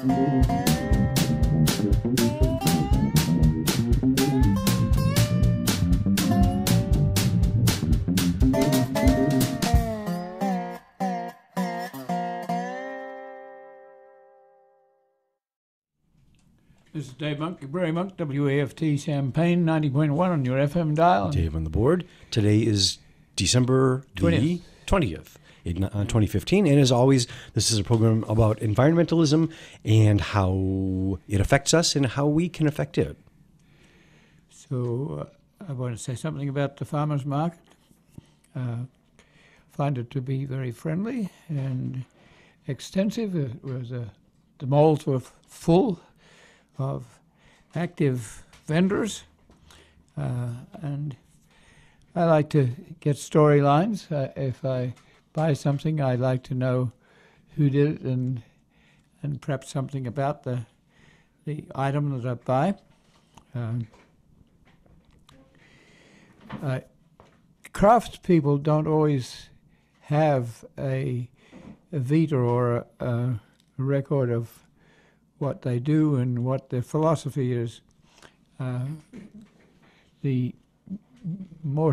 This is Dave Monk, Prairie Monk, WAFT Champaign, 90.1 on your FM dial. Dave on the board. Today is December the 20th. In 2015, and as always, this is a program about environmentalism and how it affects us and how we can affect it. So I want to say something about the farmers market. Find it to be very friendly and extensive. It was the malls were full of active vendors, and I like to get storylines. If I buy something, I like to know who did it and perhaps something about the item that I buy. Craftspeople don't always have a vita or a record of what they do and what their philosophy is. The more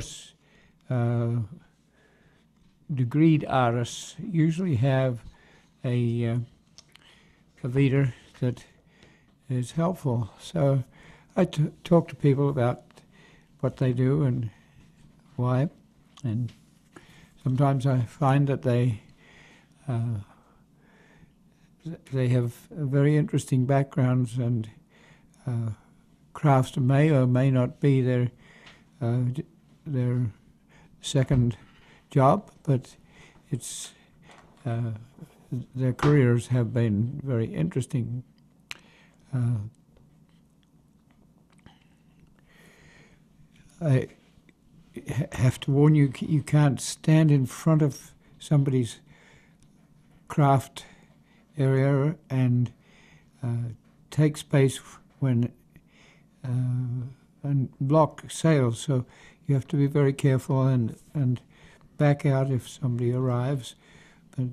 degreed artists usually have a vita that is helpful. So I talk to people about what they do and why, and sometimes I find that they have very interesting backgrounds, and crafts may or may not be their second job, but it's their careers have been very interesting. I have to warn you, you can't stand in front of somebody's craft area and take space when and block sales. So you have to be very careful and back out if somebody arrives, but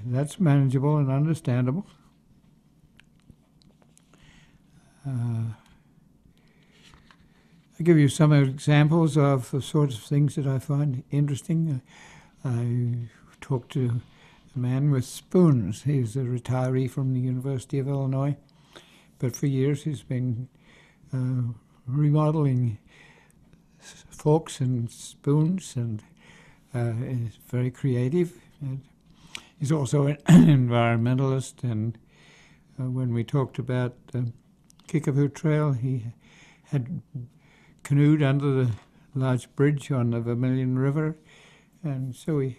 that's manageable and understandable. I'll give you some examples of the sorts of things that I find interesting. I talked to a man with spoons. He's a retiree from the University of Illinois, but for years he's been remodeling forks and spoons, and is very creative. And he's also an environmentalist, and when we talked about the Kickapoo Trail, he had canoed under the large bridge on the Vermilion River, and so we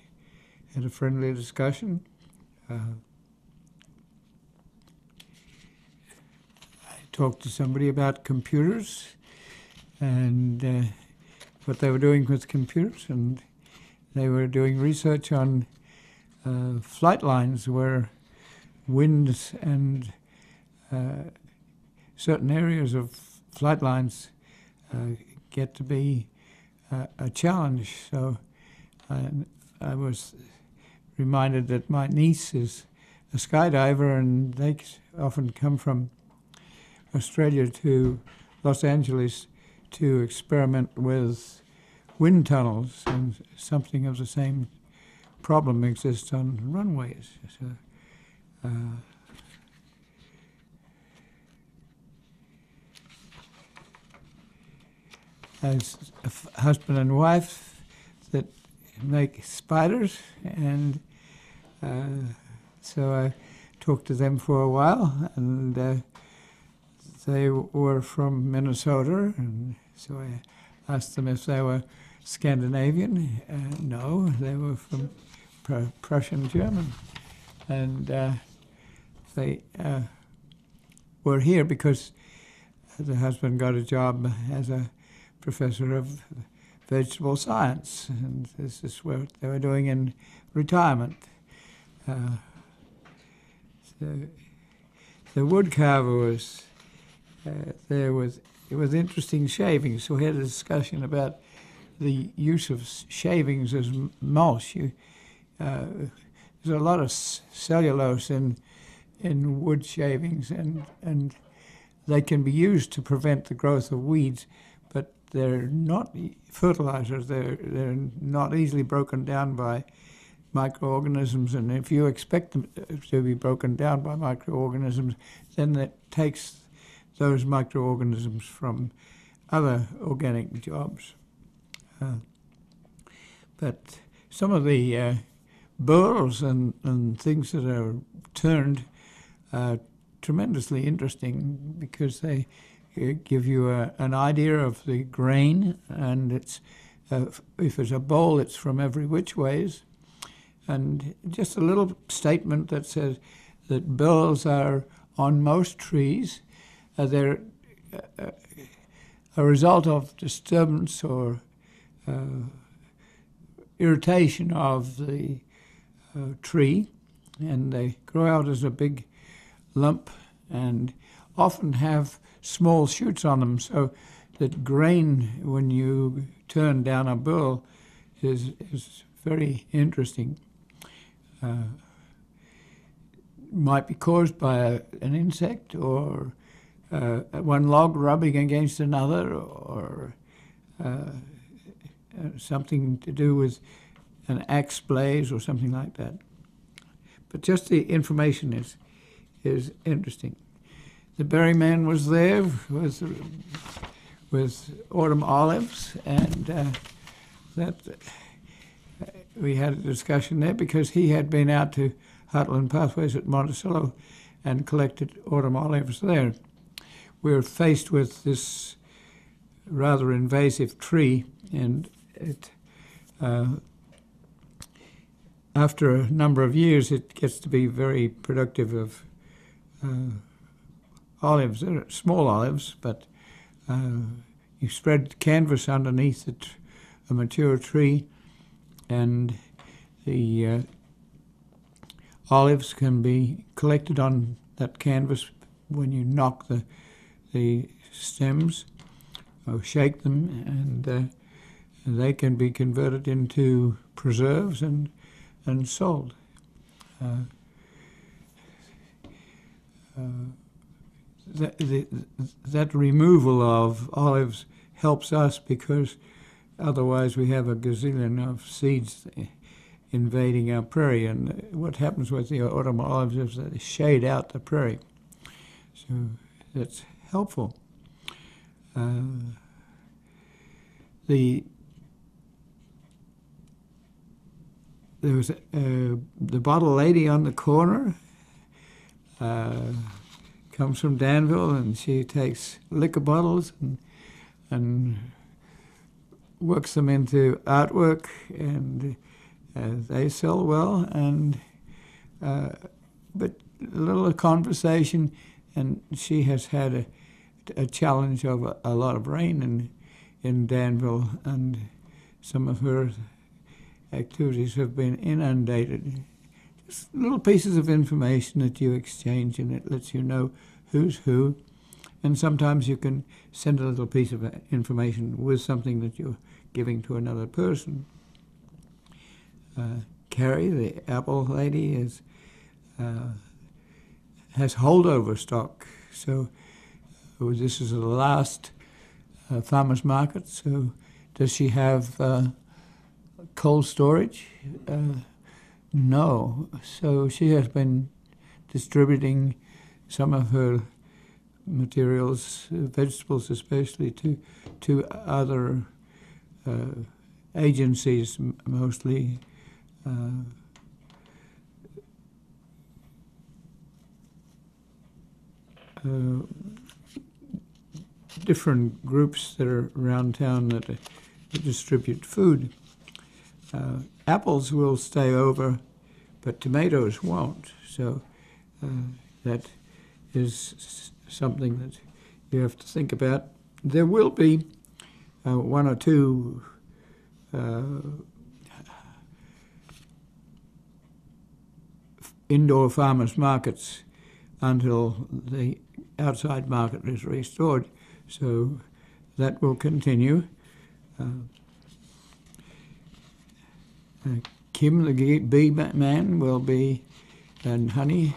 had a friendly discussion. I talked to somebody about computers and what they were doing with computers, and they were doing research on flight lines where winds and certain areas of flight lines get to be a challenge. So I was reminded that my niece is a skydiver, and they often come from Australia to Los Angeles to experiment with wind tunnels, and something of the same problem exists on runways. So, as a husband and wife that make spiders, and so I talked to them for a while, and they were from Minnesota, and so I asked them if they were Scandinavian. No, they were from Prussian German, and they were here because the husband got a job as a professor of vegetable science, and this is what they were doing in retirement. The wood carver was there was it was interesting shavings. So we had a discussion about the use of shavings as mulch. There's a lot of cellulose in in wood shavings, and they can be used to prevent the growth of weeds, but they're not fertilizers. They're not easily broken down by microorganisms, and if you expect them to be broken down by microorganisms, then that takes those microorganisms from other organic jobs. But some of the burls and things that are turned are tremendously interesting because they give you an idea of the grain, and it's if it's a bowl, it's from every which ways. And just a little statement that says that burls are on most trees. They're a result of disturbance or irritation of the tree, and they grow out as a big lump and often have small shoots on them, so that grain, when you turn down a burl, is very interesting. Might be caused by an insect, or one log rubbing against another, or something to do with an axe blaze or something like that. But just the information is interesting. The berry man was there with autumn olives, and that we had a discussion there because he had been out to Heartland Pathways at Monticello and collected autumn olives there. We were faced with this rather invasive tree, and it after a number of years it gets to be very productive of olives. They're small olives, but you spread canvas underneath it, a mature tree, and the olives can be collected on that canvas when you knock the stems or shake them, and they can be converted into preserves and sold. That removal of olives helps us because otherwise we have a gazillion of seeds invading our prairie, and what happens with the autumn olives is that they shade out the prairie. So that's helpful. There was the bottle lady on the corner, comes from Danville, and she takes liquor bottles and works them into artwork, and they sell well. And but a little conversation, and she has had a challenge of a lot of rain in Danville, and some of her activities have been inundated. Just little pieces of information that you exchange, and it lets you know who's who. And sometimes you can send a little piece of information with something that you're giving to another person. Carrie, the apple lady, has holdover stock. So this is the last farmer's market. So does she have cold storage? No. So she has been distributing some of her materials, vegetables especially, to other agencies, mostly different groups that are around town that distribute food. Apples will stay over, but tomatoes won't. So that is something that you have to think about. There will be one or two indoor farmers markets until the outside market is restored. So that will continue. Kim, the bee man, will be and honey.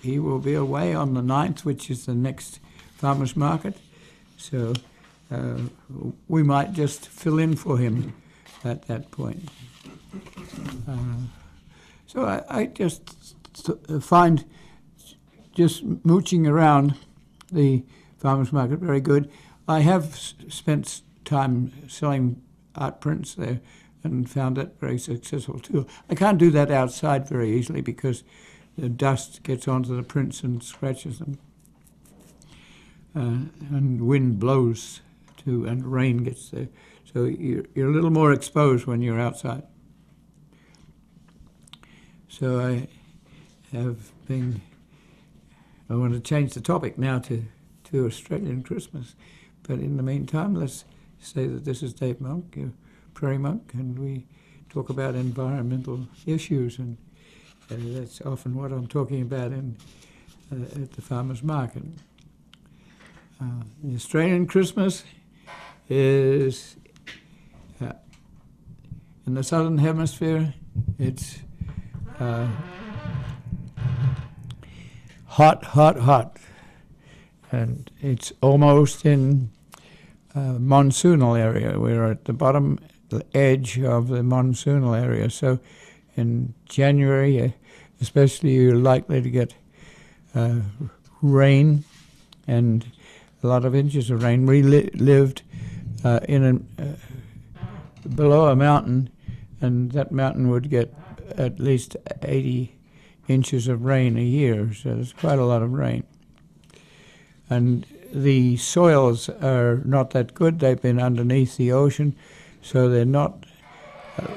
He will be away on the 9th, which is the next farmers market. So we might just fill in for him at that point. So I just find just mooching around the farmers market very good. I have spent time selling art prints there and found that very successful too. I can't do that outside very easily because the dust gets onto the prints and scratches them. And wind blows too, and rain gets there. So you're a little more exposed when you're outside. So I want to change the topic now to Australian Christmas. But in the meantime, let's say that this is Dave Monk, Prairie Monk, and we talk about environmental issues, and that's often what I'm talking about at the farmers market. The Australian Christmas is in the southern hemisphere. It's hot, and it's almost in monsoonal area. We're at the bottom edge of the monsoonal area, so in January especially you're likely to get rain, and a lot of inches of rain. We lived below a mountain, and that mountain would get at least 80 inches of rain a year, so there's quite a lot of rain. And the soils are not that good. They've been underneath the ocean, so they're not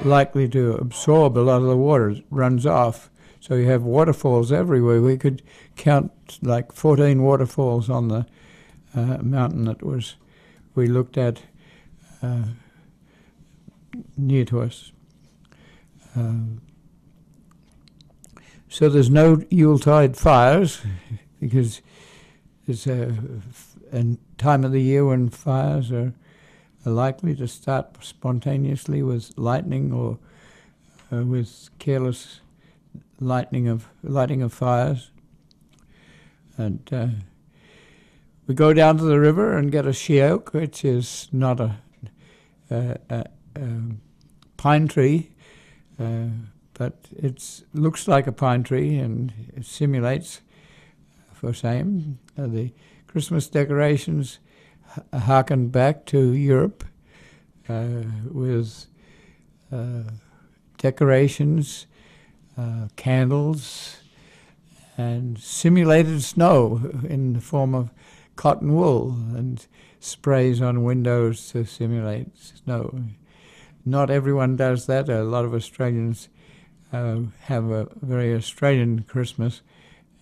likely to absorb a lot of the water. It runs off, so you have waterfalls everywhere. We could count like 14 waterfalls on the mountain that we looked at near to us. So there's no Yuletide fires because it's a time of the year when fires are likely to start spontaneously with lightning or with careless lighting of fires. And we go down to the river and get a sheoak, which is not a pine tree, but it looks like a pine tree and it simulates for same. The Christmas decorations harken back to Europe with decorations, candles, and simulated snow in the form of cotton wool and sprays on windows to simulate snow. Not everyone does that. A lot of Australians have a very Australian Christmas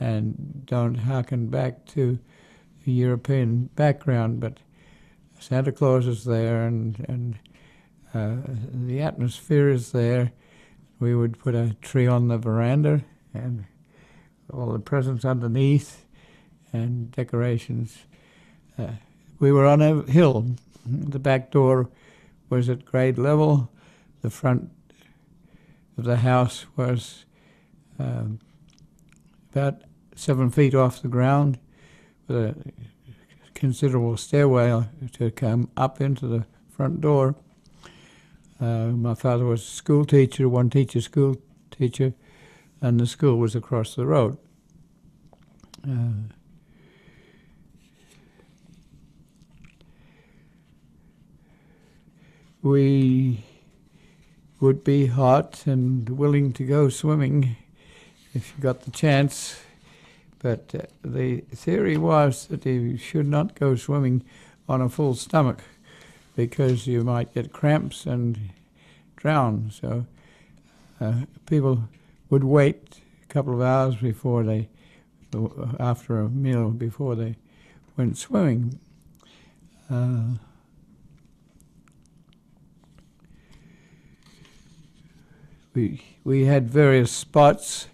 and don't harken back to the European background, but Santa Claus is there and the atmosphere is there. We would put a tree on the veranda and all the presents underneath and decorations. We were on a hill. The back door was at grade level. The front of the house was about 7 feet off the ground with a considerable stairway to come up into the front door. My father was a school teacher, school teacher, and the school was across the road. We would be hot and willing to go swimming if you got the chance, but the theory was that you should not go swimming on a full stomach because you might get cramps and drown. So people would wait a couple of hours after a meal before they went swimming. We had various spots.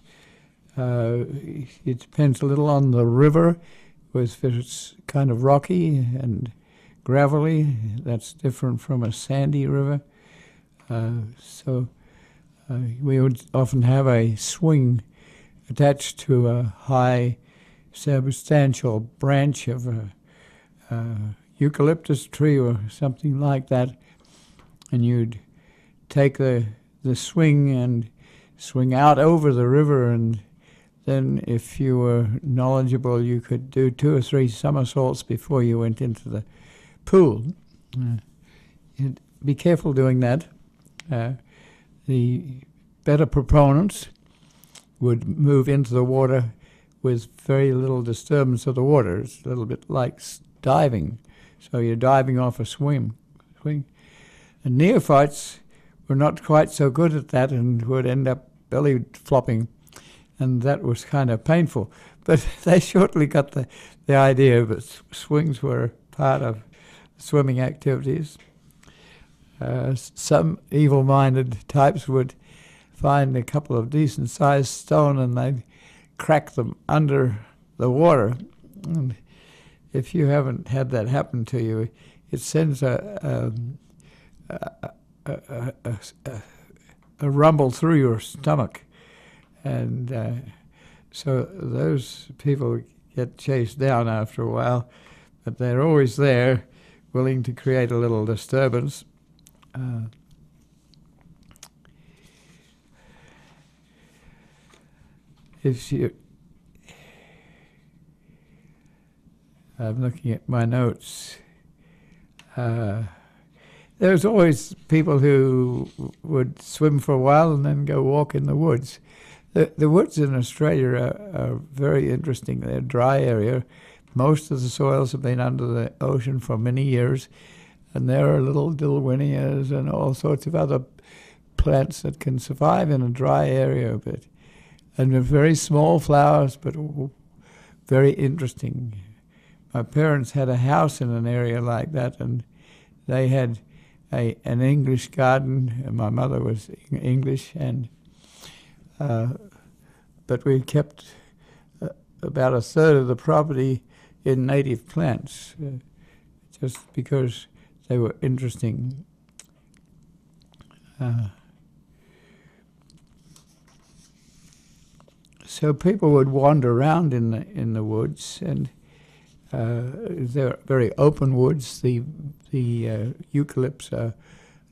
It depends a little on the river. If it's kind of rocky and gravelly, that's different from a sandy river. So we would often have a swing attached to a high, substantial branch of a eucalyptus tree or something like that, and you'd take the swing and swing out over the river, and then if you were knowledgeable, you could do 2 or 3 somersaults before you went into the pool. You'd be careful doing that. The better proponents would move into the water with very little disturbance of the water. It's a little bit like diving. So you're diving off a swing. And neophytes were not quite so good at that and would end up belly flopping, and that was kind of painful. But they shortly got the idea that swings were part of swimming activities. Some evil-minded types would find a couple of decent-sized stone and they'd crack them under the water. And if you haven't had that happen to you, it sends a rumble through your stomach. And so those people get chased down after a while, but they're always there, willing to create a little disturbance. I'm looking at my notes. There's always people who would swim for a while and then go walk in the woods. The woods in Australia are very interesting. They're a dry area. Most of the soils have been under the ocean for many years, and there are little dilwinias and all sorts of other plants that can survive in a dry area, and they're very small flowers, but very interesting. My parents had a house in an area like that, and they had an English garden, and my mother was English, and but we kept about a third of the property in native plants, just because they were interesting. So people would wander around in the woods, and they're very open woods. The eucalypts are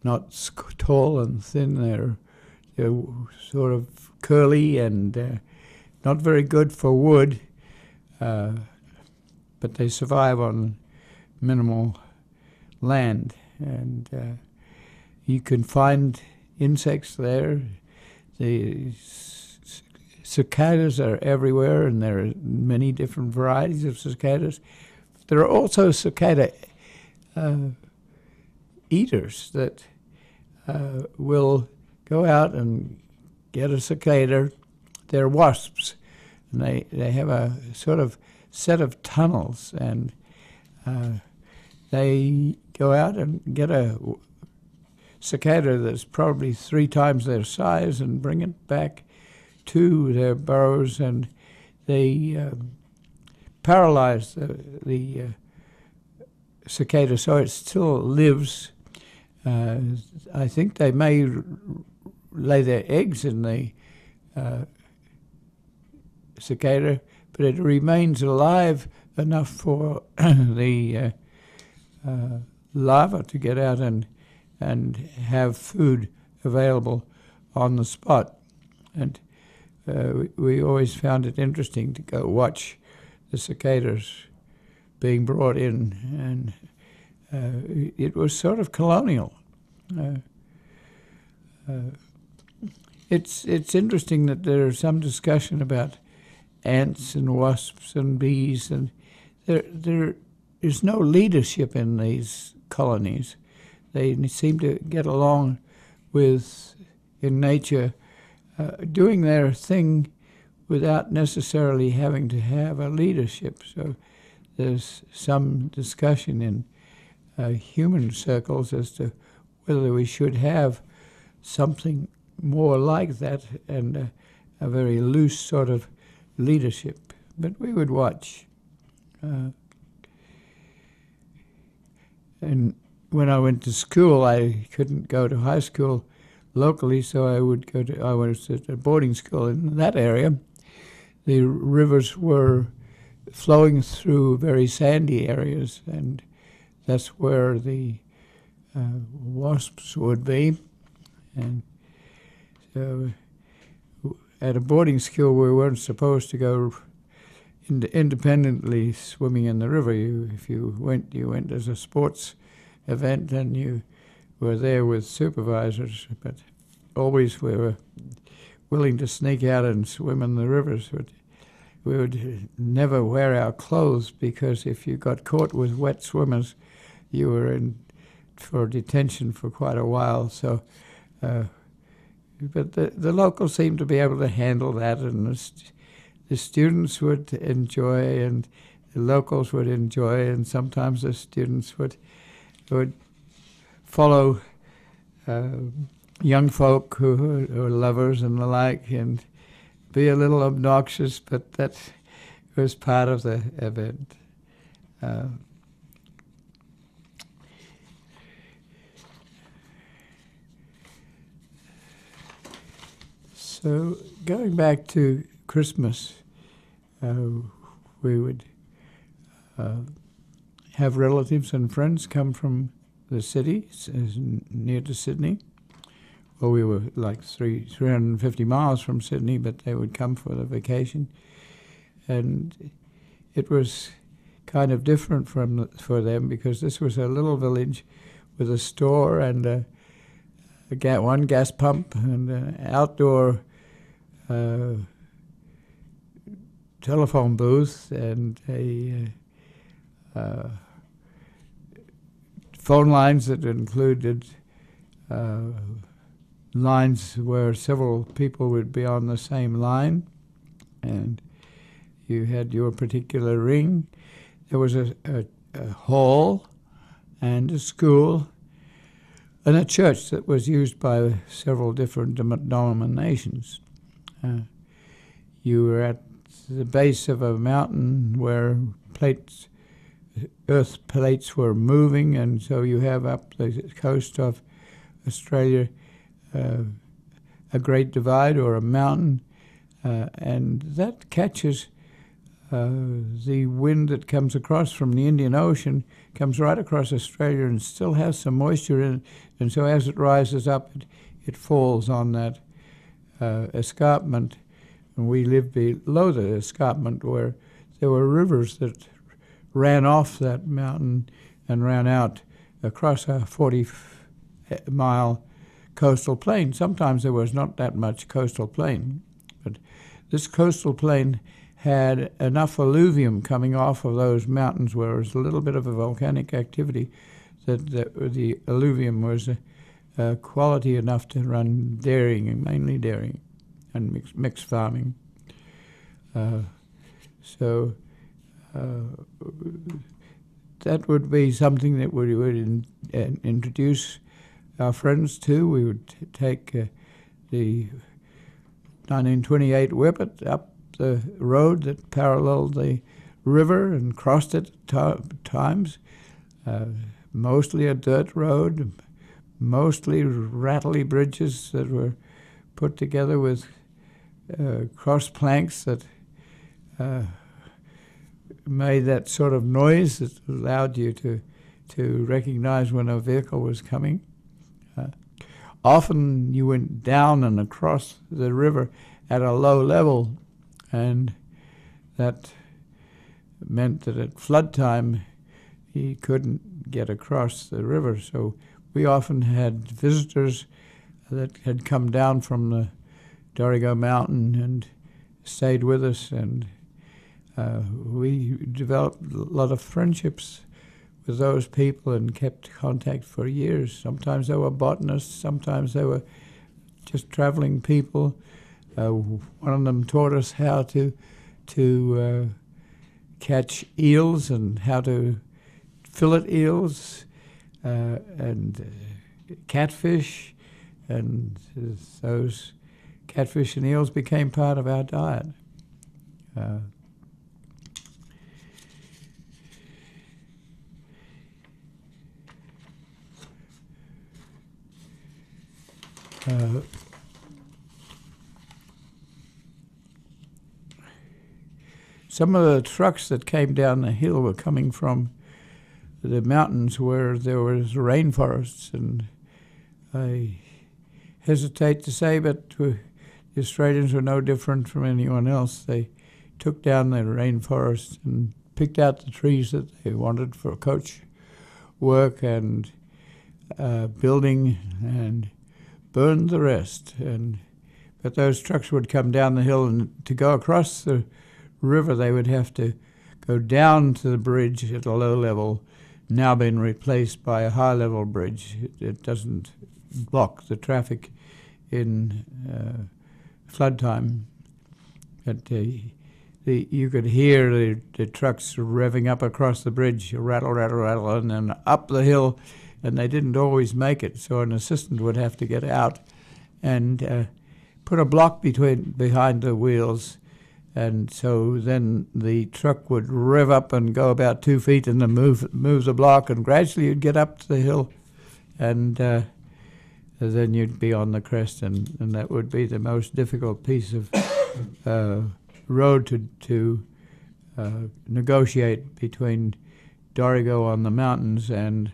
not tall and thin. They're sort of curly and not very good for wood, but they survive on minimal land, and you can find insects there. The cicadas are everywhere, and there are many different varieties of cicadas. There are also cicada eaters that will go out and get a cicada. They're wasps, and they have a sort of set of tunnels, and they go out and get a cicada that's probably 3 times their size and bring it back to their burrows, and they paralyze the cicada so it still lives. I think they may lay their eggs in the cicada, but it remains alive enough for the larva to get out and have food available on the spot. And we always found it interesting to go watch the cicadas being brought in, and it was sort of colonial. It's interesting that there's some discussion about ants and wasps and bees, and there is no leadership in these colonies. They seem to get along with, in nature, doing their thing without necessarily having to have a leadership. So there's some discussion in human circles as to whether we should have something more like that and a very loose sort of leadership. But we would watch. And when I went to school, I couldn't go to high school locally, so I was at a boarding school in that area. the rivers were flowing through very sandy areas, and that's where the wasps would be. And so at a boarding school, we weren't supposed to go independently swimming in the river. If you went as a sports event, and you were there with supervisors, but always we were willing to sneak out and swim in the rivers. But we would never wear our clothes, because if you got caught with wet swimmers, you were in for detention for quite a while. So, but the locals seemed to be able to handle that, and the students would enjoy, and the locals would enjoy, and sometimes the students would follow young folk who are lovers and the like, and be a little obnoxious, but that was part of the event. So going back to Christmas, we would have relatives and friends come from the city near to Sydney. Well, we were like 350 miles from Sydney, but they would come for the vacation. And it was kind of different for them, because this was a little village with a store and one gas pump and an outdoor telephone booth and phone lines that included lines where several people would be on the same line, and you had your particular ring. There was a hall and a school and a church that was used by several different denominations. You were at the base of a mountain where earth plates were moving, and so you have up the coast of Australia a great divide or a mountain, and that catches the wind that comes across from the Indian Ocean, comes right across Australia and still has some moisture in it, and so as it rises up, it falls on that escarpment. And we lived below the escarpment, where there were rivers that ran off that mountain and ran out across a 40-mile coastal plain. Sometimes there was not that much coastal plain, but this coastal plain had enough alluvium coming off of those mountains where there was a little bit of a volcanic activity that the alluvium was quality enough to run dairying, and mainly dairying and mixed farming. So that would be something that we would introduce our friends to. We would take the 1928 Whippet up the road that paralleled the river and crossed it at times. Mostly a dirt road, mostly rattly bridges that were put together with cross planks that made that sort of noise that allowed you to recognize when a vehicle was coming. Often you went down and across the river at a low level, and that meant that at flood time he couldn't get across the river. So we often had visitors that had come down from the Dorrigo Mountain and stayed with us, and we developed a lot of friendships with those people and kept contact for years. Sometimes they were botanists, sometimes they were just traveling people. One of them taught us how to catch eels and how to fillet eels and catfish, and those catfish and eels became part of our diet. some of the trucks that came down the hill were coming from the mountains where there was rainforests, and I hesitate to say, but the Australians were no different from anyone else. They took down the rainforest and picked out the trees that they wanted for coach work and building, and burned the rest. But those trucks would come down the hill, and to go across the river they would have to go down to the bridge at a low level, now been replaced by a high level bridge. It doesn't block the traffic in flood time. But you could hear the trucks revving up across the bridge, rattle, rattle, rattle, and then up the hill, and they didn't always make it, so an assistant would have to get out and put a block behind the wheels, and so then the truck would rev up and go about 2 feet and then move the block, and gradually you'd get up to the hill, and then you'd be on the crest, and that would be the most difficult piece of road to negotiate between Dorrigo on the mountains and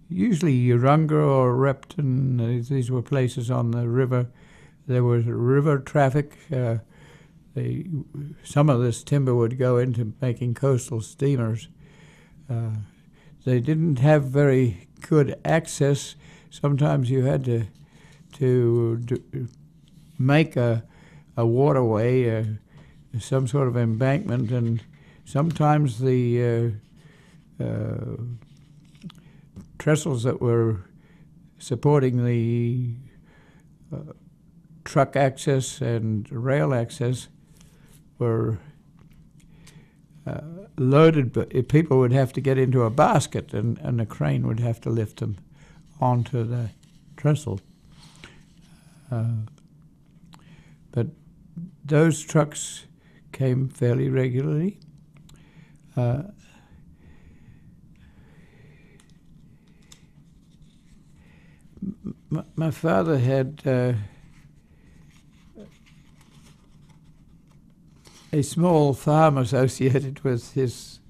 usually Urunga or Repton. These were places on the river. There was river traffic. Some of this timber would go into making coastal steamers. They didn't have very good access. Sometimes you had to make a waterway, some sort of embankment, and sometimes the trestles that were supporting the truck access and rail access were loaded, but people would have to get into a basket, and a crane would have to lift them onto the trestle. But those trucks came fairly regularly. My father had a small farm associated with his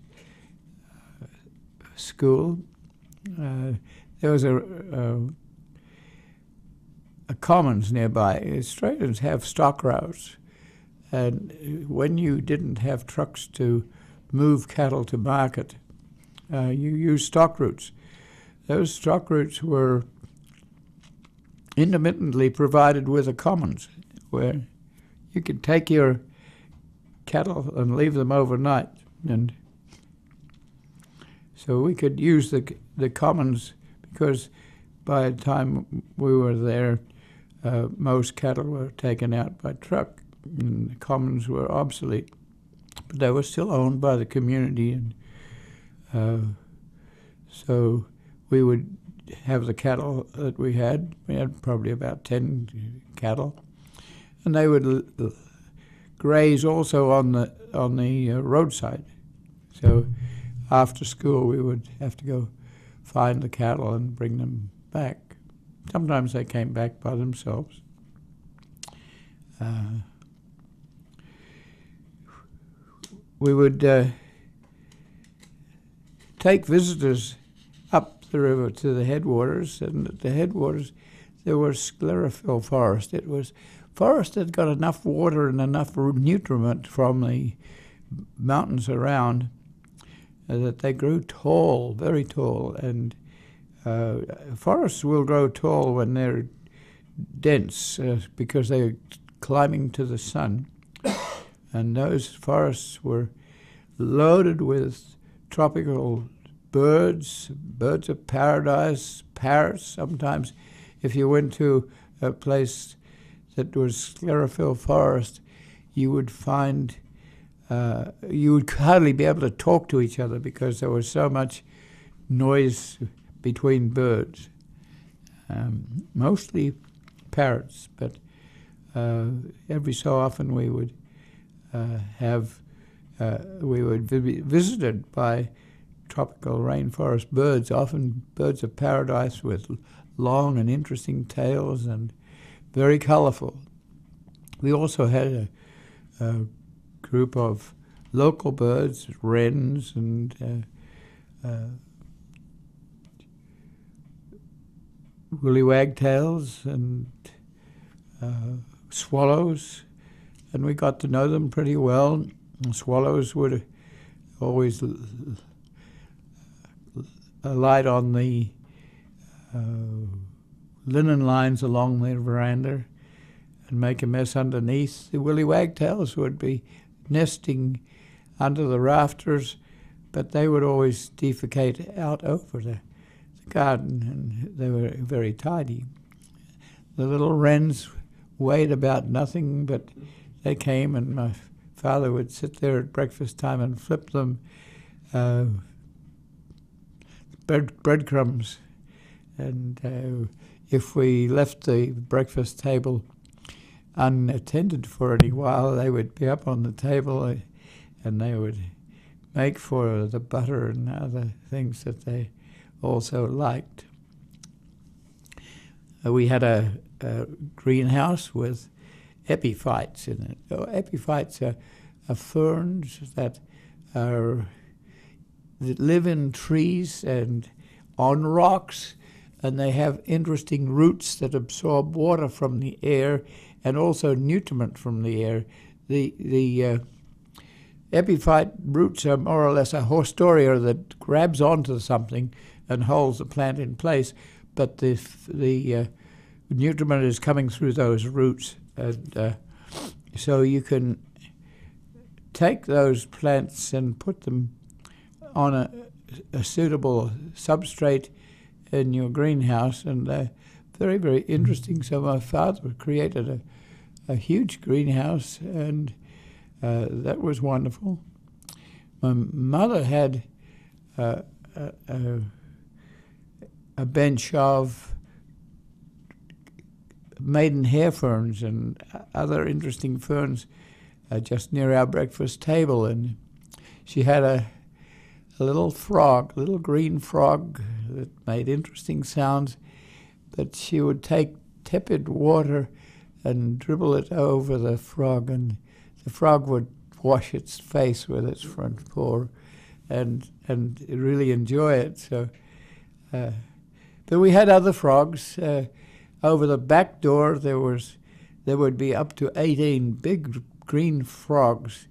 school. There was a commons nearby. Australians have stock routes, and when you didn't have trucks to move cattle to market, you used stock routes. Those stock routes were intermittently provided with a commons, where you could take your cattle and leave them overnight, and so we could use the commons, because by the time we were there, most cattle were taken out by truck, and the commons were obsolete, but they were still owned by the community, and so we would have the cattle that we had. We had probably about 10 cattle, and they would graze also on the roadside. So after school, we would have to go find the cattle and bring them back. Sometimes they came back by themselves. We would take visitors up the river to the headwaters, and at the headwaters there was sclerophyll forest. It was forest that got enough water and enough nutriment from the mountains around that they grew tall, very tall, and forests will grow tall when they're dense because they're climbing to the sun, and those forests were loaded with tropical birds of paradise, parrots. Sometimes if you went to a place that was sclerophyll forest, you would find you would hardly be able to talk to each other because there was so much noise between birds. Mostly parrots, but every so often we would be visited by tropical rainforest birds, often birds of paradise with long and interesting tails and very colorful. We also had a group of local birds, wrens and woolly wagtails and swallows, and we got to know them pretty well. And swallows would always alight on the linen lines along the veranda and make a mess underneath. The woolly wagtails would be nesting under the rafters, but they would always defecate out over the garden, and they were very tidy. The little wrens weighed about nothing, but they came, and my father would sit there at breakfast time and flip them breadcrumbs. And if we left the breakfast table unattended for any while, they would be up on the table and they would make for the butter and other things that they also liked. We had a greenhouse with epiphytes in it. Epiphytes are ferns that live in trees and on rocks, and they have interesting roots that absorb water from the air and also nutriment from the air. The epiphyte roots are more or less a horstoria that grabs onto something and holds the plant in place, but the nutriment is coming through those roots, and so you can take those plants and put them on a suitable substrate in your greenhouse, and they're very, very interesting. So my father created a huge greenhouse, and that was wonderful. My mother had a bench of maidenhair ferns and other interesting ferns just near our breakfast table, and she had a little frog, a little green frog that made interesting sounds, but she would take tepid water and dribble it over the frog, and the frog would wash its face with its front paw and really enjoy it. So, but we had other frogs. Over the back door there would be up to 18 big green frogs.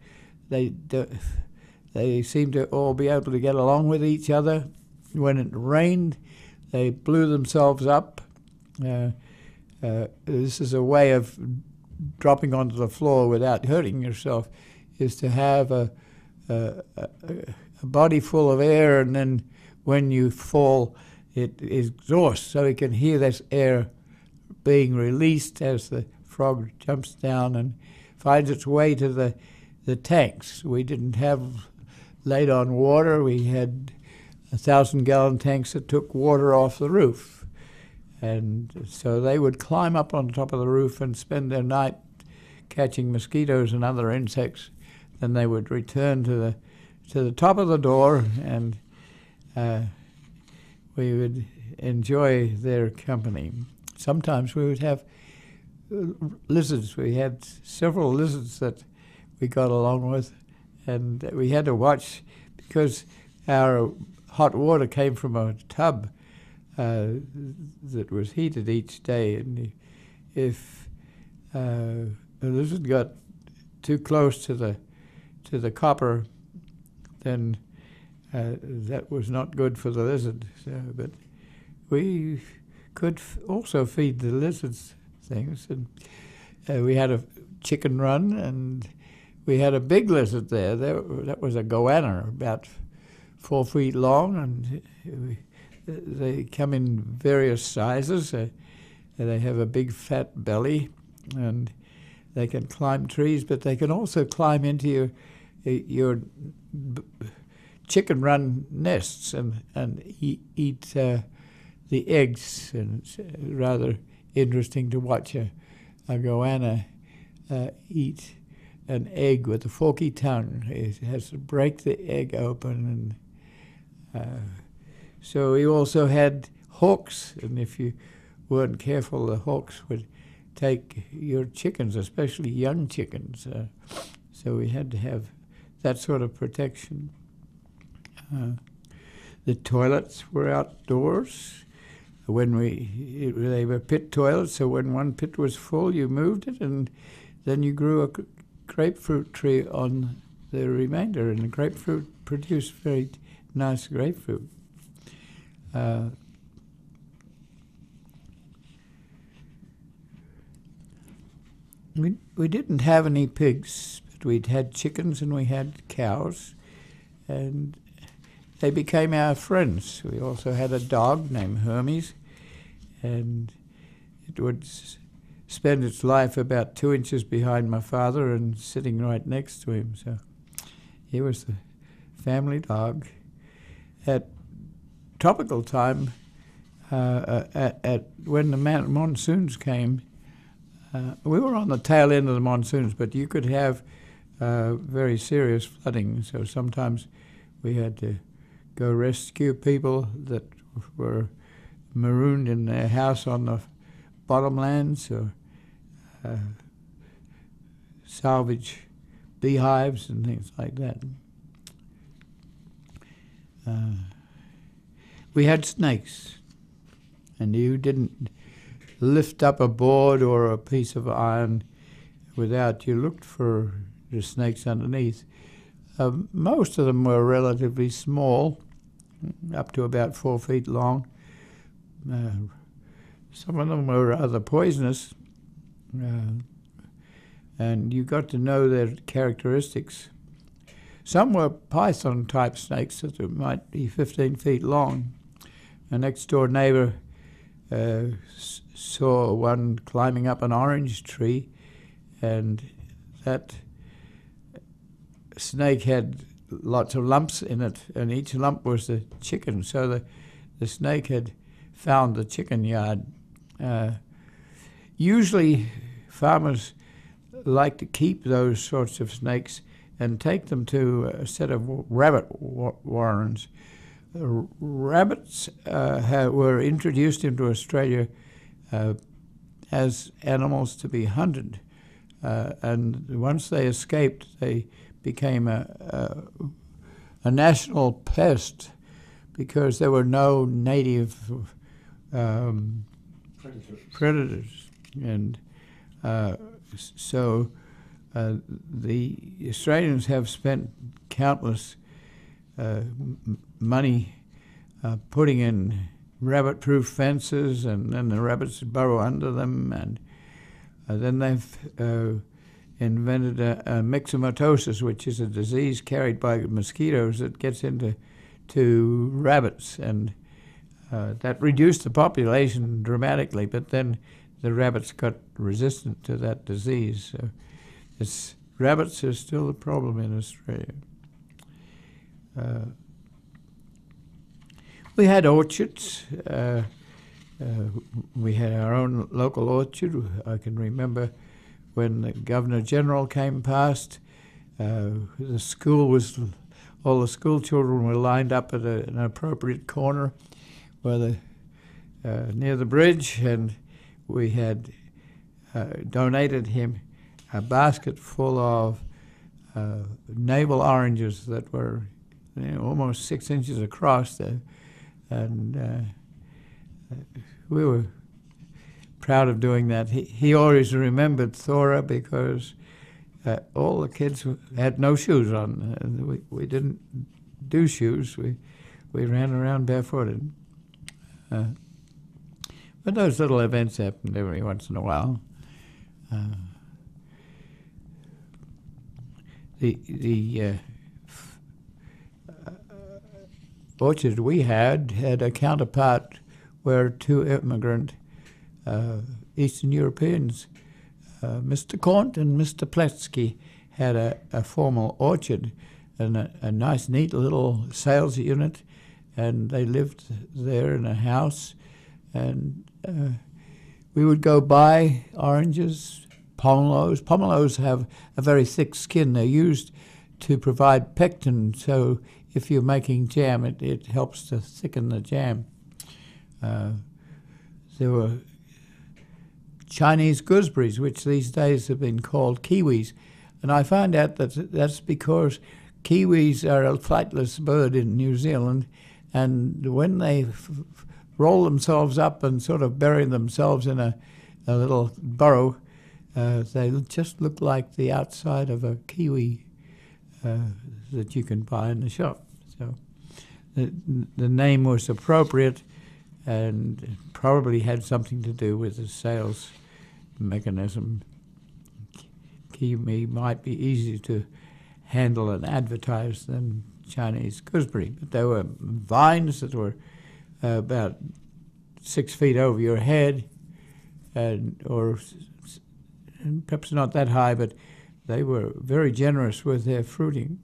They seemed to all be able to get along with each other. When it rained, they blew themselves up. This is a way of dropping onto the floor without hurting yourself, is to have a body full of air, and then when you fall, it exhausts, so you can hear this air being released as the frog jumps down and finds its way to the tanks. We didn't have laid on water. We had 1,000-gallon tanks that took water off the roof. And so they would climb up on top of the roof and spend their night catching mosquitoes and other insects. Then they would return to the top of the door, and we would enjoy their company. Sometimes we would have lizards. We had several lizards that we got along with, and we had to watch because our hot water came from a tub that was heated each day, and if a lizard got too close to the copper, then that was not good for the lizard. So, but we could also feed the lizards things, and we had a chicken run, and we had a big lizard there. That was a goanna, about 4 feet long, and they come in various sizes. They have a big fat belly, and they can climb trees, but they can also climb into your chicken run nests and eat the eggs. And it's rather interesting to watch a goanna eat an egg with a forky tongue. It has to break the egg open, and so we also had hawks, and if you weren't careful, the hawks would take your chickens, especially young chickens, So we had to have that sort of protection. The toilets were outdoors. They were pit toilets, so when one pit was full, you moved it, and then you grew a grapefruit tree on the remainder, and the grapefruit produced very nice grapefruit. We didn't have any pigs, but we'd had chickens and we had cows, and they became our friends. We also had a dog named Hermes, and it would spend its life about 2 inches behind my father and sitting right next to him. So he was the family dog. At tropical time, when the monsoons came, we were on the tail end of the monsoons, but you could have very serious flooding. So sometimes we had to go rescue people that were marooned in their house on the bottomlands, or salvage beehives and things like that. We had snakes, and you didn't lift up a board or a piece of iron without you looked for the snakes underneath. Most of them were relatively small, up to about 4 feet long. Some of them were rather poisonous, and you got to know their characteristics. Some were python-type snakes that might be 15 feet long. A next-door neighbor saw one climbing up an orange tree, and that snake had lots of lumps in it, and each lump was a chicken. So the snake had found the chicken yard. Usually farmers like to keep those sorts of snakes and take them to a set of rabbit warrens. Rabbits were introduced into Australia as animals to be hunted, and once they escaped, they became a national pest because there were no native predators. And so the Australians have spent countless money putting in rabbit-proof fences, and then the rabbits burrow under them, and then they've invented a myxomatosis, which is a disease carried by mosquitoes that gets into rabbits, and that reduced the population dramatically, but then the rabbits got resistant to that disease. So rabbits are still a problem in Australia. We had orchards. We had our own local orchard. I can remember when the Governor General came past, all the school children were lined up at an appropriate corner where near the bridge, and we had donated him a basket full of navel oranges that were almost 6 inches across there, and we were proud of doing that. He always remembered Thora because all the kids had no shoes on. We didn't do shoes. We ran around barefooted. But those little events happened every once in a while. The orchard we had a counterpart where two immigrant Eastern Europeans, Mr. Kont and Mr. Pletsky, had a formal orchard and a nice, neat little sales unit, and they lived there in a house, and we would go buy oranges, pomelos. Pomelos have a very thick skin. They're used to provide pectin, so if you're making jam, it helps to thicken the jam. There were Chinese gooseberries, which these days have been called kiwis. And I find out that that's because kiwis are a flightless bird in New Zealand, and when they roll themselves up and sort of bury themselves in a little burrow, they just look like the outside of a kiwi that you can buy in the shop. So the name was appropriate and probably had something to do with the sales mechanism. Kiwi might be easier to handle and advertise than Chinese gooseberry, but there were vines that were about 6 feet over your head, and perhaps not that high, but they were very generous with their fruiting.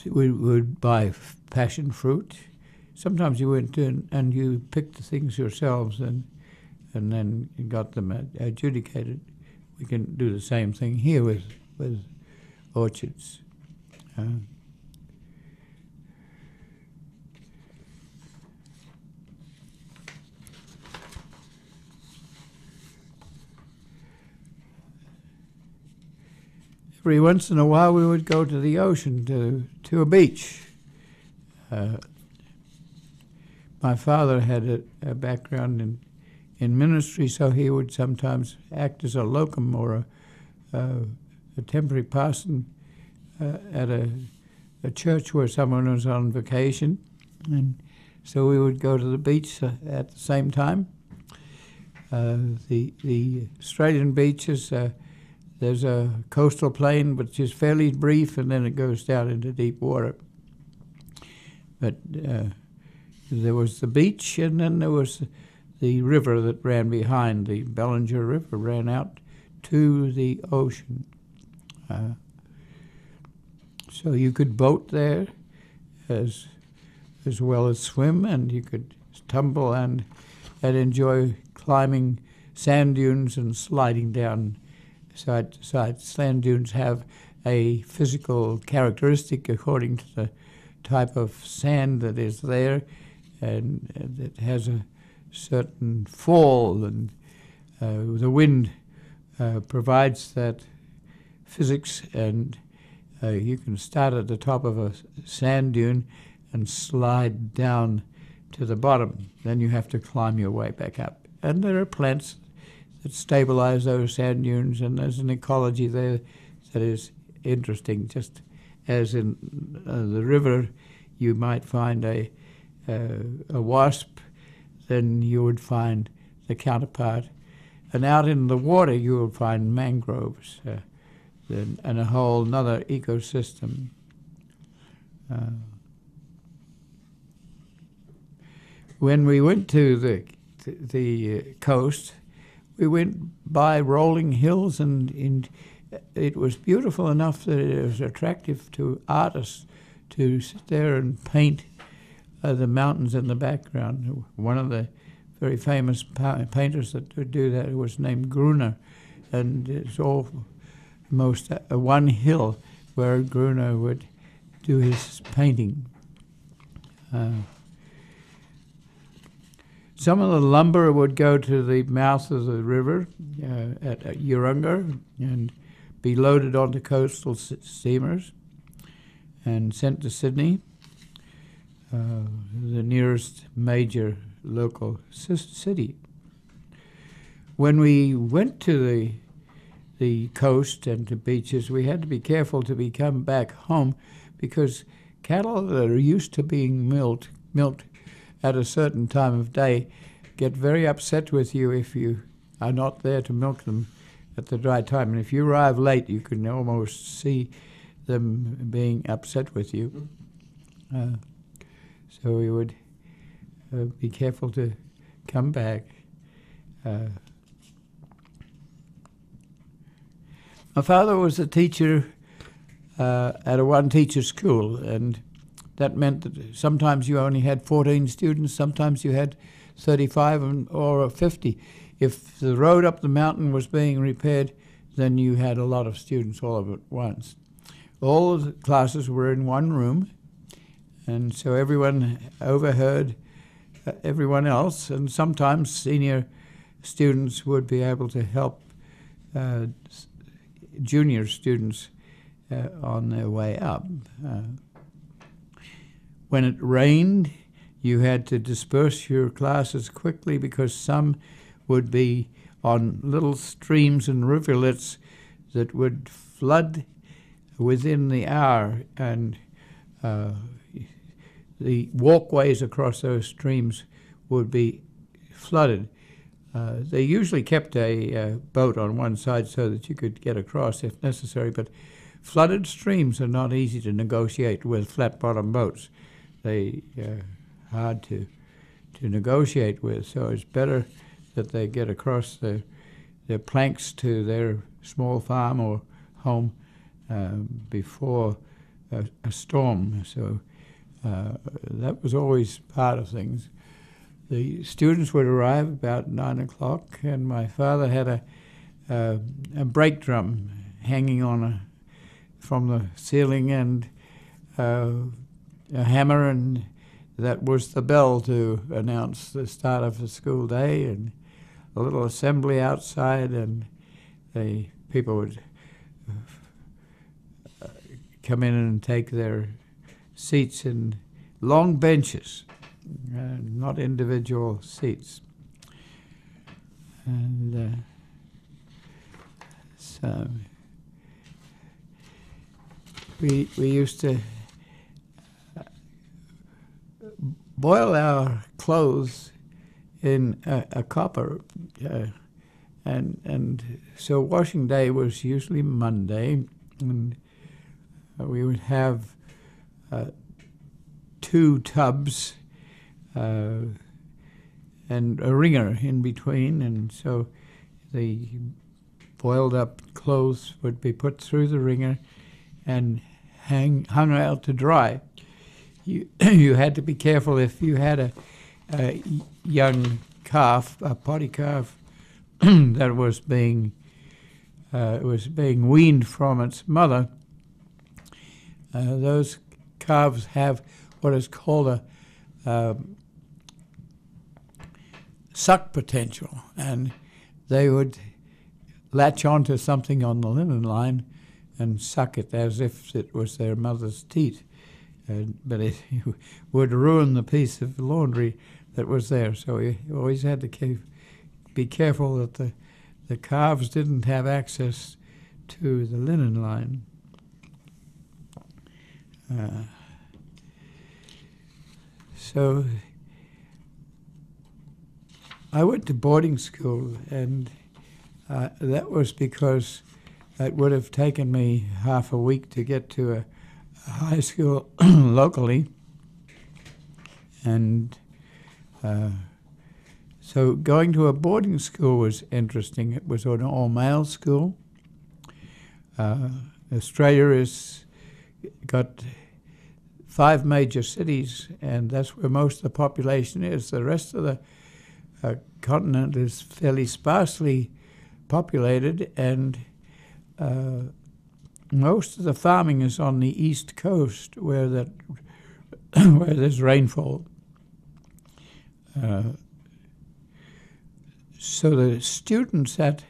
We would buy passion fruit. Sometimes you went in and you picked the things yourselves and then got them adjudicated. We can do the same thing here with orchards. Every once in a while we would go to the ocean, to a beach. My father had a background in ministry, so he would sometimes act as a locum or a temporary parson at a church where someone was on vacation. And so we would go to the beach at the same time. The Australian beaches, there's a coastal plain which is fairly brief, and then it goes down into deep water. But there was the beach, and then there was the river that ran behind. The Bellinger River ran out to the ocean. So you could boat there as well as swim, and you could tumble and enjoy climbing sand dunes and sliding down side to side. Sand dunes have a physical characteristic according to the type of sand that is there, and it has a certain fall, and the wind provides that physics, and you can start at the top of a sand dune and slide down to the bottom. Then you have to climb your way back up. And there are plants that stabilize those sand dunes, and there's an ecology there that is interesting. Just as in the river, you might find a wasp, then you would find the counterpart. And out in the water, you will find mangroves and a whole another ecosystem. When we went to the coast, we went by rolling hills, and it was beautiful enough that it was attractive to artists to sit there and paint the mountains in the background. One of the very famous painters that would do that was named Gruner, and it's almost one hill where Gruner would do his painting. Some of the lumber would go to the mouth of the river at Urunga and be loaded onto coastal steamers and sent to Sydney, the nearest major local city. When we went to the coast and to beaches, we had to be careful to come back home, because cattle that are used to being milked at a certain time of day get very upset with you if you are not there to milk them at the right time. And if you arrive late, you can almost see them being upset with you. So we would be careful to come back. My father was a teacher at a one-teacher school, and that meant that sometimes you only had 14 students, sometimes you had 35 or 50. If the road up the mountain was being repaired, then you had a lot of students all of it at once. All of the classes were in one room, and so everyone overheard everyone else, and sometimes senior students would be able to help junior students on their way up. When it rained, you had to disperse your classes quickly because some would be on little streams and rivulets that would flood within the hour, and the walkways across those streams would be flooded. They usually kept a boat on one side so that you could get across if necessary, but flooded streams are not easy to negotiate with flat-bottom boats. They are hard to negotiate with, so it's better that they get across their planks to their small farm or home before a storm. So that was always part of things. The students would arrive about 9 o'clock, and my father had a brake drum hanging on from the ceiling, and a hammer, and that was the bell to announce the start of the school day, and a little assembly outside, and the people would come in and take their seats in long benches, not individual seats. And so we used to boil our clothes in a copper, and so washing day was usually Monday, and we would have 2 tubs and a wringer in between, and so the boiled up clothes would be put through the wringer and hung out to dry. You had to be careful if you had a young calf, a potty calf, that was being weaned from its mother. Those calves have what is called a suck potential, and they would latch onto something on the linen line and suck it as if it was their mother's teat. But it would ruin the piece of laundry that was there. So we always had to be careful that the calves didn't have access to the linen line. So I went to boarding school, and that was because it would have taken me half a week to get to a high school locally, and so going to a boarding school was interesting. It was an all-male school. Australia has got 5 major cities, and that's where most of the population is. The rest of the continent is fairly sparsely populated, and most of the farming is on the east coast, where where there's rainfall. So the students at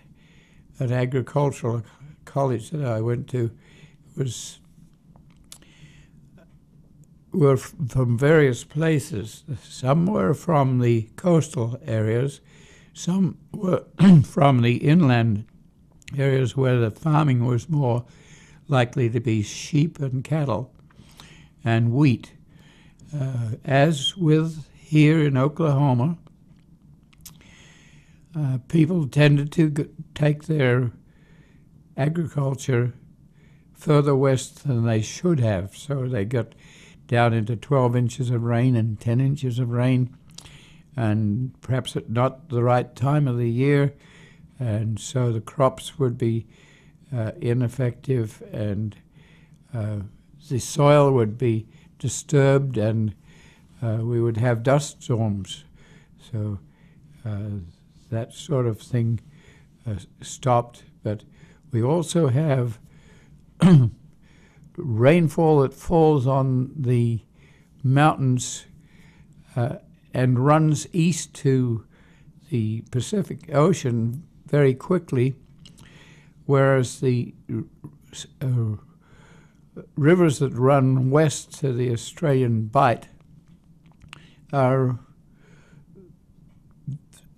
agricultural college that I went to were from various places. Some were from the coastal areas, some were from the inland areas where the farming was more likely to be sheep and cattle and wheat. As with here in Oklahoma, people tended to take their agriculture further west than they should have. So they got down into 12 inches of rain and 10 inches of rain, and perhaps at not the right time of the year, and so the crops would be ineffective, and the soil would be disturbed, and we would have dust storms. So that sort of thing stopped. But we also have rainfall that falls on the mountains and runs east to the Pacific Ocean very quickly, whereas the rivers that run west to the Australian Bight are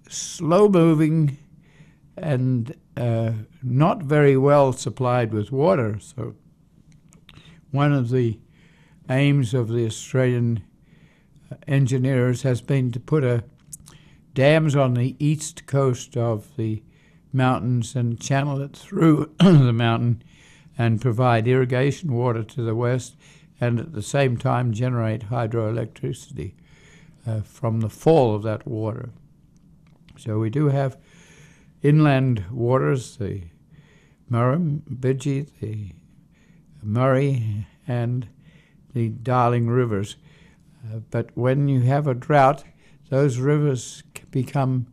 slow-moving and not very well supplied with water. So one of the aims of the Australian engineers has been to put dams on the east coast of the mountains and channel it through the mountain and provide irrigation water to the west, and at the same time generate hydroelectricity from the fall of that water. So we do have inland waters, the Murrumbidgee, the Murray, and the Darling rivers. But when you have a drought, those rivers become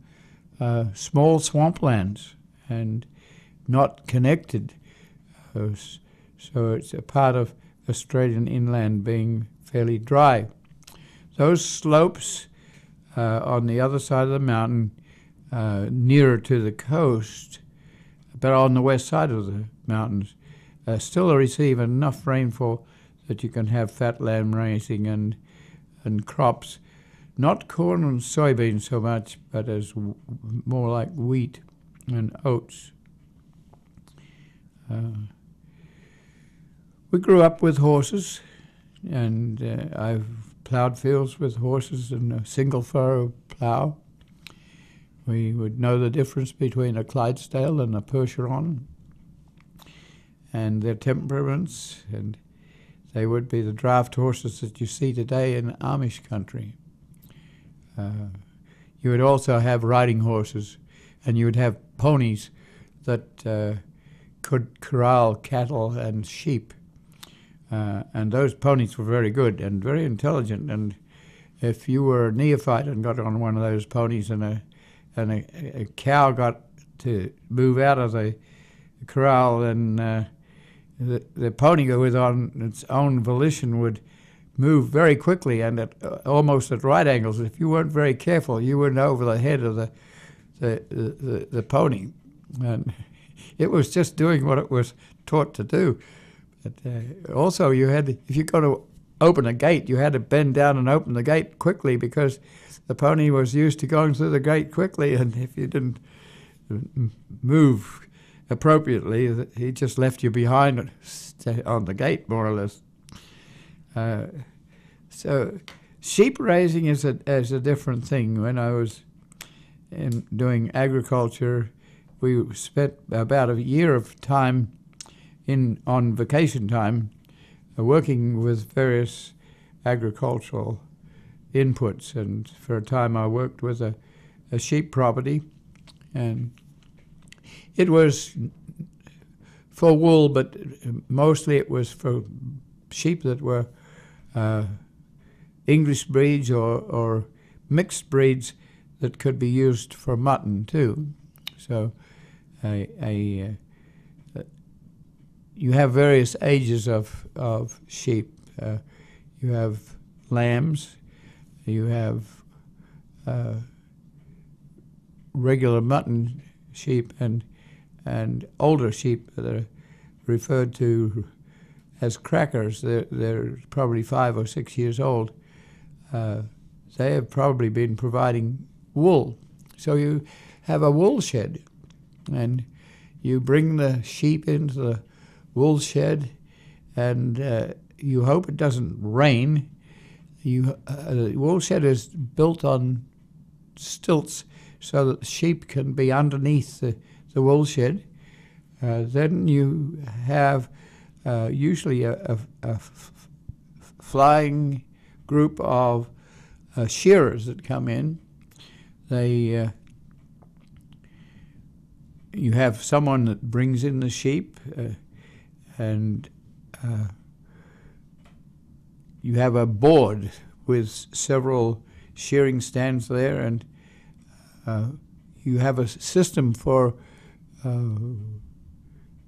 small swamplands and not connected. So it's a part of Australian inland being fairly dry. Those slopes on the other side of the mountain, nearer to the coast, but on the west side of the mountains, still receive enough rainfall that you can have fat land raising and crops, not corn and soybeans so much, but as more like wheat and oats. We grew up with horses, and I've plowed fields with horses and a single furrow plow. We would know the difference between a Clydesdale and a Percheron and their temperaments, and they would be the draft horses that you see today in Amish country. You would also have riding horses, and you would have ponies that could corral cattle and sheep. And those ponies were very good and very intelligent. And if you were a neophyte and got on one of those ponies and a cow got to move out of the corral, then the pony with on its own volition would move very quickly and almost at right angles. If you weren't very careful, you went over the head of the pony. And it was just doing what it was taught to do. But also you had if you're going to open a gate, you had to bend down and open the gate quickly, because the pony was used to going through the gate quickly, and if you didn't move appropriately, he just left you behind on the gate, more or less. So sheep raising is a different thing. When I was doing agriculture, we spent about a year of time on vacation time working with various agricultural inputs, and for a time I worked with a sheep property, and it was for wool, but mostly it was for sheep that were English breeds or mixed breeds that could be used for mutton too. So you have various ages of sheep. You have lambs, you have regular mutton sheep, and older sheep that are referred to as crackers. They're probably 5 or 6 years old. They have probably been providing wool. So you have a wool shed, and you bring the sheep into the wool shed, and you hope it doesn't rain. The wool shed is built on stilts so that the sheep can be underneath the wool shed. Then you have usually a flying group of shearers that come in. You have someone that brings in the sheep, and you have a board with several shearing stands there, and you have a system for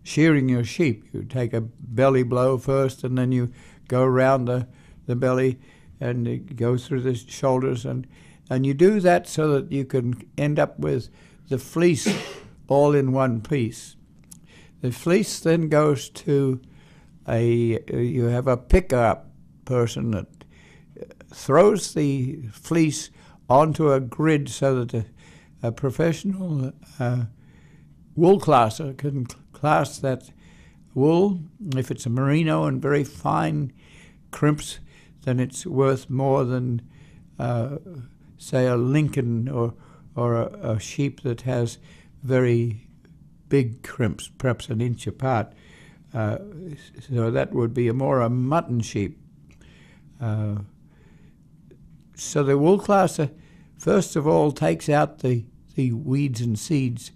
shearing your sheep. You take a belly blow first, and then you go around the belly, and it goes through the shoulders, and And you do that so that you can end up with the fleece all in one piece. The fleece then goes to you have a pickup person that throws the fleece onto a grid so that a professional wool classer can class that wool. If it's a merino and very fine crimps, then it's worth more than say a Lincoln or a sheep that has very big crimps, perhaps an inch apart. So that would be more a mutton sheep. So the wool classer, first of all, takes out the weeds and seeds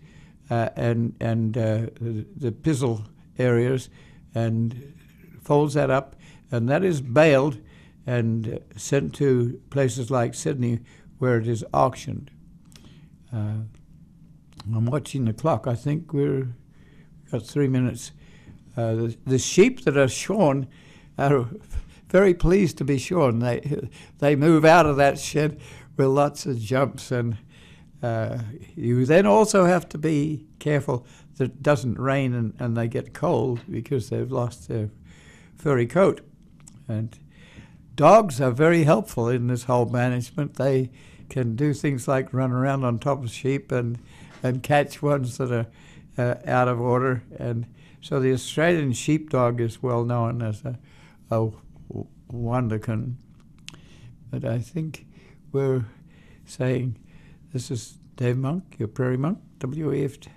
and the pizzle areas and folds that up, and that is baled and sent to places like Sydney where it is auctioned. I'm watching the clock. I think we've got 3 minutes. The sheep that are shorn are very pleased to be shorn. They move out of that shed with lots of jumps, and you then also have to be careful that it doesn't rain and they get cold because they've lost their furry coat. And dogs are very helpful in this whole management. They can do things like run around on top of sheep and catch ones that are out of order. And so the Australian sheepdog is well known as a wonderkin. But I think we're saying this is Dave Monk, your Prairie Monk, WEFT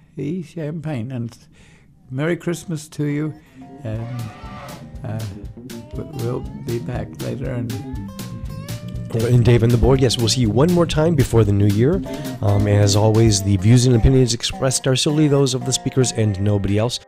Champaign, and Merry Christmas to you, and we'll be back later. And Dave and the board, yes, we'll see you one more time before the new year. As always, the views and opinions expressed are solely those of the speakers and nobody else.